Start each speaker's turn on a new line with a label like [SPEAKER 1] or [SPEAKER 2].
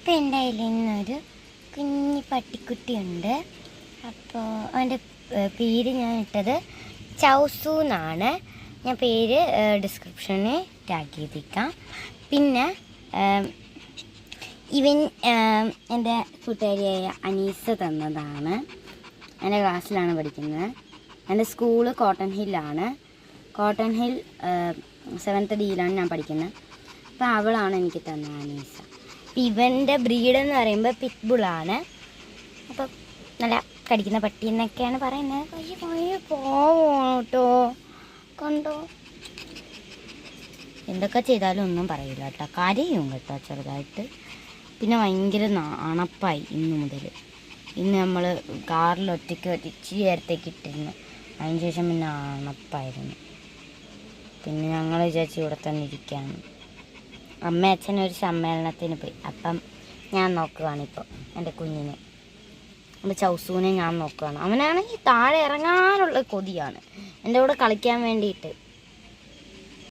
[SPEAKER 1] അപ്പം എൻ്റെ കയ്യിൽ ഇന്നൊരു കുഞ്ഞി പട്ടിക്കുട്ടിയുണ്ട്. അപ്പോൾ അവൻ്റെ പേര് ഞാൻ ഇട്ടത് ചൗസു എന്നാണ്. ഞാൻ പേര് ഡിസ്ക്രിപ്ഷനിൽ ടാഗ് ചെയ്തേക്കാം. പിന്നെ ഇവൻ എൻ്റെ കൂട്ടുകാരിയായ അനീസ തന്നതാണ്. എൻ്റെ ക്ലാസ്സിലാണ് പഠിക്കുന്നത്. എൻ്റെ സ്കൂള് കോട്ടൺ ഹില്ലാണ്. കോട്ടൺ ഹിൽ 7th ഡിയിലാണ് ഞാൻ പഠിക്കുന്നത്. അപ്പോൾ അവളാണ് എനിക്ക് തന്നത്, അനീസ. അപ്പം ഇവൻ്റെ ബ്രീഡെന്ന് പറയുമ്പോൾ പിറ്റ്ബുള്ളാണ്. അപ്പം നല്ല കടിക്കുന്ന പട്ടി എന്നൊക്കെയാണ് പറയുന്നത്. പക്ഷേ ഭയങ്കര പാവമാണ് കേട്ടോ. കണ്ടോ, എന്തൊക്കെ ചെയ്താലും ഒന്നും പറയില്ല കേട്ടോ. കരയും കേട്ടോ ചെറുതായിട്ട്. പിന്നെ ഭയങ്കര അണപ്പായി ഇന്ന് മുതൽ. ഇന്ന് നമ്മൾ കാറിൽ ഒറ്റയ്ക്ക് ഇച്ചിരി നേരത്തേക്ക് ഇട്ടിരുന്നു. അതിന് ശേഷം പിന്നെ അണപ്പായിരുന്നു. പിന്നെ ഞങ്ങൾ വിചാരിച്ച് ഇവിടെ തന്നെ ഇരിക്കുകയാണ്. അമ്മ അച്ഛനൊരു സമ്മേളനത്തിന് പോയി. അപ്പം ഞാൻ നോക്കുകയാണിപ്പോൾ എൻ്റെ കുഞ്ഞിനെ. എൻ്റെ ചൗസൂനെ ഞാൻ നോക്കുകയാണ്. അവനാണെങ്കിൽ താഴെ ഇറങ്ങാനുള്ള കൊതിയാണ് എൻ്റെ കൂടെ കളിക്കാൻ വേണ്ടിയിട്ട്.